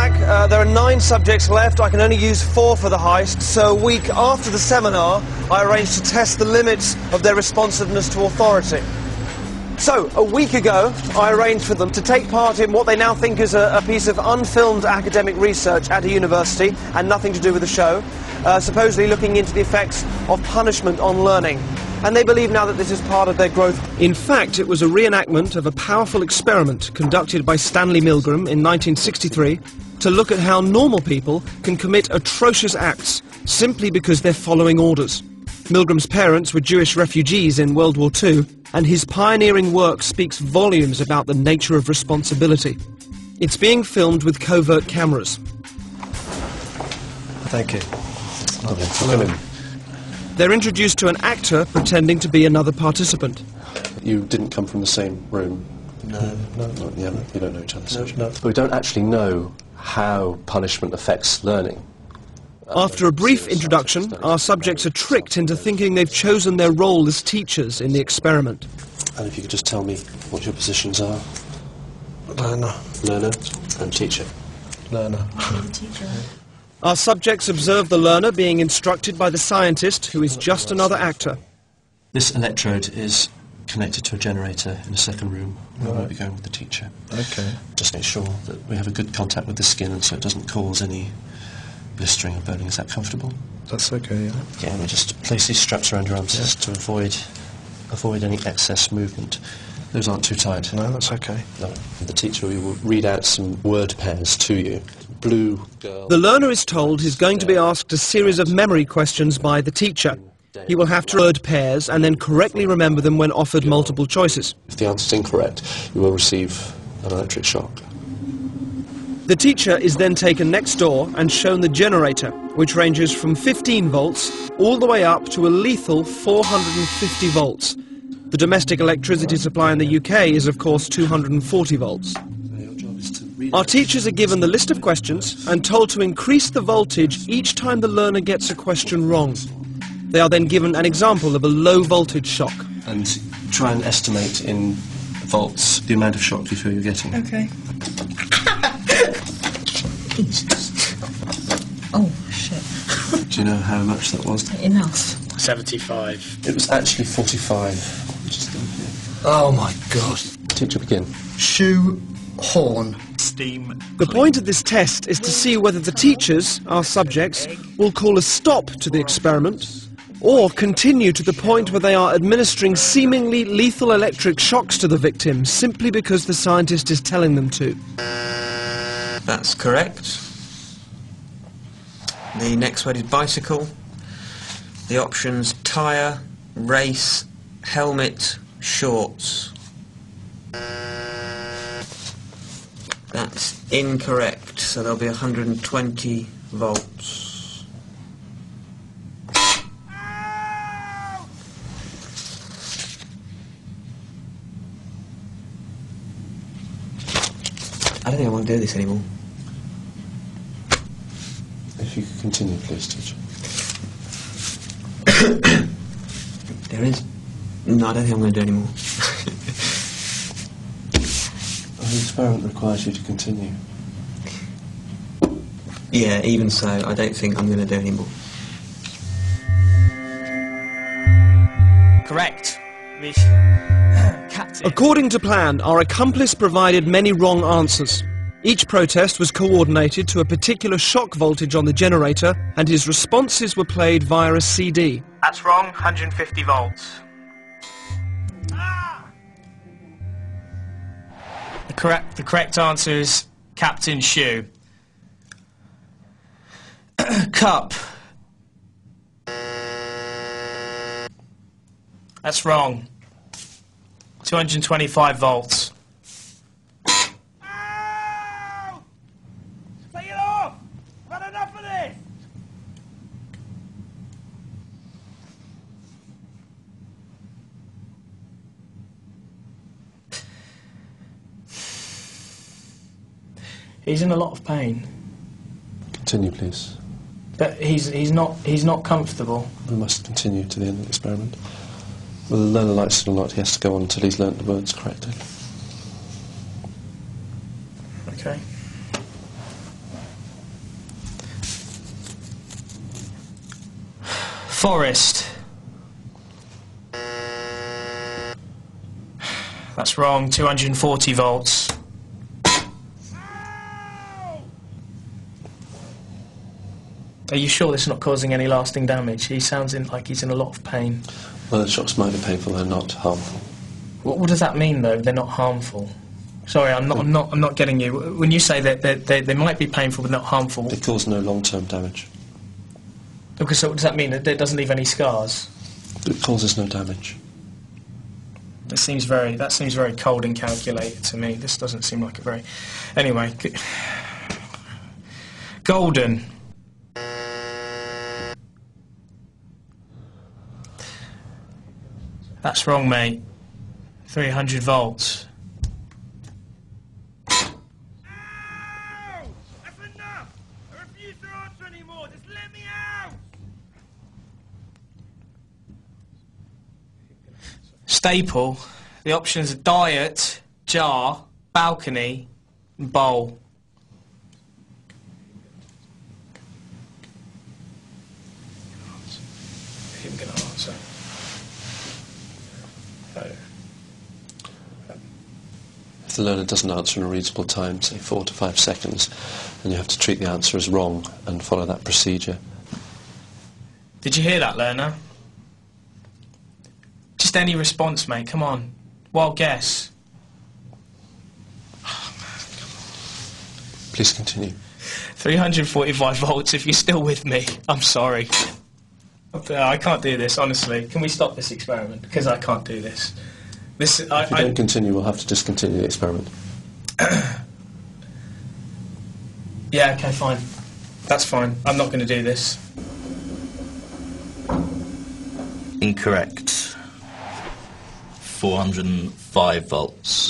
back. There are 9 subjects left. I can only use 4 for the heist, so a week after the seminar, I arranged to test the limits of their responsiveness to authority. So, a week ago, I arranged for them to take part in what they now think is a piece of unfilmed academic research at a university, and nothing to do with the show, supposedly looking into the effects of punishment on learning. And they believe now that this is part of their growth. In fact, it was a reenactment of a powerful experiment conducted by Stanley Milgram in 1963 to look at how normal people can commit atrocious acts simply because they're following orders. Milgram's parents were Jewish refugees in World War II, and his pioneering work speaks volumes about the nature of responsibility. It's being filmed with covert cameras. Thank you. Hello. They're introduced to an actor pretending to be another participant. You didn't come from the same room? No. Yeah, you don't know each other. No. But we don't actually know how punishment affects learning. After a brief introduction, our subjects are tricked into thinking they've chosen their role as teachers in the experiment. And if you could just tell me what your positions are? Learner. Learner and teacher. Learner. Teacher. Our subjects observe the learner being instructed by the scientist, who is just another actor. This electrode is connected to a generator in a second room. Where we'll be going with the teacher. Okay. Just make sure that we have a good contact with the skin and so it doesn't cause any blistering or burning. Is that comfortable? That's okay, yeah. Yeah, we just place these straps around your arms just to avoid any excess movement. Those aren't too tight. No, that's okay. No. The teacher will read out some word pairs to you. Blue girl. The learner is told he's going to be asked a series of memory questions by the teacher. He will have to word pairs and then correctly remember them when offered multiple choices. If the answer is incorrect, you will receive an electric shock. The teacher is then taken next door and shown the generator, which ranges from 15 volts all the way up to a lethal 450 volts. The domestic electricity supply in the UK is, of course, 240 volts. Our teachers are given the list of questions and told to increase the voltage each time the learner gets a question wrong. They are then given an example of a low-voltage shock. And try and estimate in volts the amount of shock you feel you're getting. Okay. Oh, shit. Do you know how much that was? Enough. 75. It was actually 45. Just Oh my God. teacher begin. Shoe horn. Steam. The point of this test is to see whether the teachers, our subjects, will call a stop to the experiment or continue to the point where they are administering seemingly lethal electric shocks to the victim simply because the scientist is telling them to. That's correct. The next word is bicycle. The options: tyre, race, helmet, shorts. That's incorrect, so there'll be 120 volts. I don't think I want to do this anymore. If you could continue, please, teacher. There is... No, I don't think I'm going to do anymore. The experiment requires you to continue. Yeah, even so, I don't think I'm going to do anymore. Correct. Miss Captain. According to plan, our accomplice provided many wrong answers. Each protest was coordinated to a particular shock voltage on the generator, and his responses were played via a CD. That's wrong. 150 volts. The correct answer is Captain Shoe. Cup. That's wrong. 225 volts. Take it off! I've had enough of this! He's in a lot of pain, Continue, please. but he's not comfortable. We must continue to the end of the experiment. Whether the learner likes it or not, he has to go on until he's learnt the words correctly. Okay. Forest. That's wrong. 240 volts. Are you sure this is not causing any lasting damage? He sounds like he's in a lot of pain. Well, the shocks might be painful, they're not harmful. What does that mean, though? They're not harmful. Sorry, I'm not getting you. When you say that they might be painful but not harmful, They cause no long-term damage. okay, so what does that mean? It doesn't leave any scars. It causes no damage. That seems very cold and calculated to me. This doesn't seem like a very. Anyway, golden. That's wrong, mate. 300 volts. Ow! That's enough! I refuse to answer anymore! Just let me out! Staple. The options are diet, jar, balcony, and bowl. Him gonna answer. If the learner doesn't answer in a reasonable time, say 4 to 5 seconds, then you have to treat the answer as wrong and follow that procedure. Did you hear that, learner? Just any response, mate. Come on. Wild guess. Please continue. 345 volts, if you're still with me. I'm sorry. I can't do this, honestly. Can we stop this experiment? Because I can't do this. If you don't continue, we'll have to discontinue the experiment. Yeah, okay, fine. That's fine. I'm not going to do this. Incorrect. 405 volts.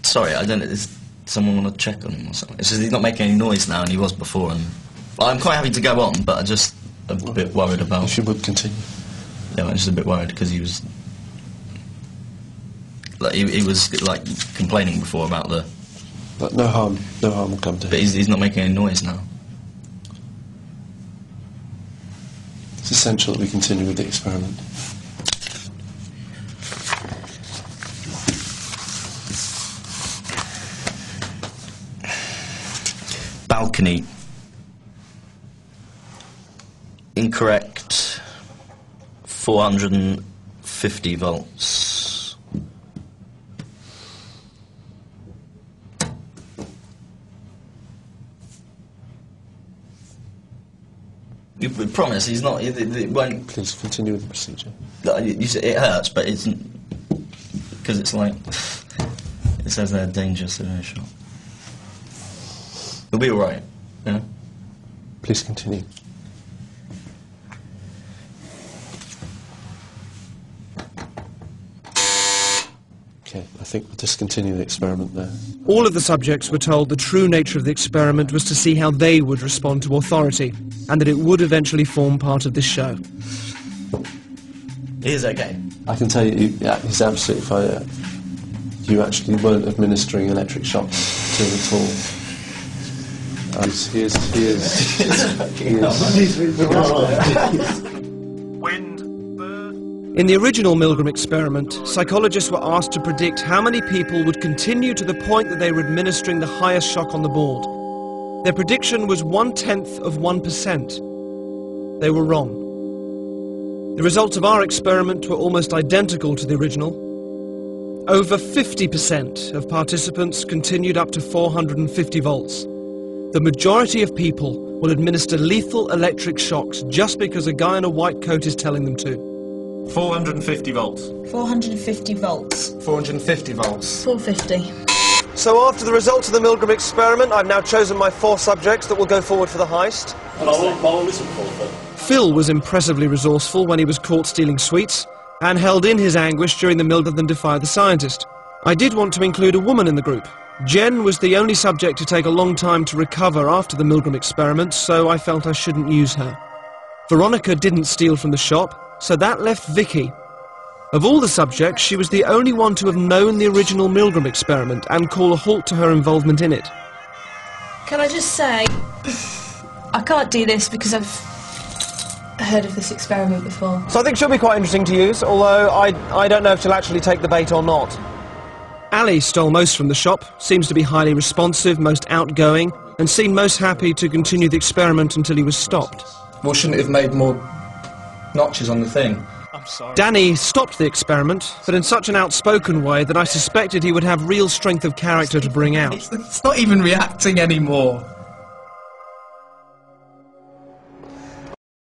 Sorry, I don't know. Does someone want to check on him or something? It's just he's not making any noise now, and he was before. And I'm quite happy to go on, but I'm just a bit worried about. If you would continue. Yeah, I'm just a bit worried because he was like he was like complaining before about the. But no harm will come to But him. he's not making any noise now. It's essential that we continue with the experiment. Balcony. Incorrect. 450 volts. You promise he's not. It won't. Please continue with the procedure. You say it hurts, but it's because it's like it says they're dangerous in a shot. It'll be all right. Yeah. Please continue. Okay, I think we'll discontinue the experiment there. All of the subjects were told the true nature of the experiment was to see how they would respond to authority, and that it would eventually form part of this show. He is okay. I can tell you, yeah, he's absolutely fine. You actually weren't administering electric shocks to him at all. He is. In the original Milgram experiment, psychologists were asked to predict how many people would continue to the point that they were administering the highest shock on the board. Their prediction was 1/10%. They were wrong. The results of our experiment were almost identical to the original. Over 50% of participants continued up to 450 volts. The majority of people will administer lethal electric shocks just because a guy in a white coat is telling them to. 450 volts. 450 volts. 450 volts. 450. So after the results of the Milgram experiment, I've now chosen my 4 subjects that will go forward for the heist. Phil was impressively resourceful when he was caught stealing sweets, and held in his anguish during the Milgram and Defy the Scientist. I did want to include a woman in the group. Jen was the only subject to take a long time to recover after the Milgram experiment, so I felt I shouldn't use her. Veronica didn't steal from the shop, So that left Vicky. Of all the subjects, she was the only one to have known the original Milgram experiment and call a halt to her involvement in it. Can I just say, I can't do this because I've heard of this experiment before. So I think she'll be quite interesting to use, although I don't know if she'll actually take the bait or not. Ali stole most from the shop, seems to be highly responsive, most outgoing, and seemed most happy to continue the experiment until he was stopped. Well, shouldn't it have made more notches on the thing? I'm sorry. Danny stopped the experiment, but in such an outspoken way that I suspected he would have real strength of character to bring out. It's not even reacting anymore.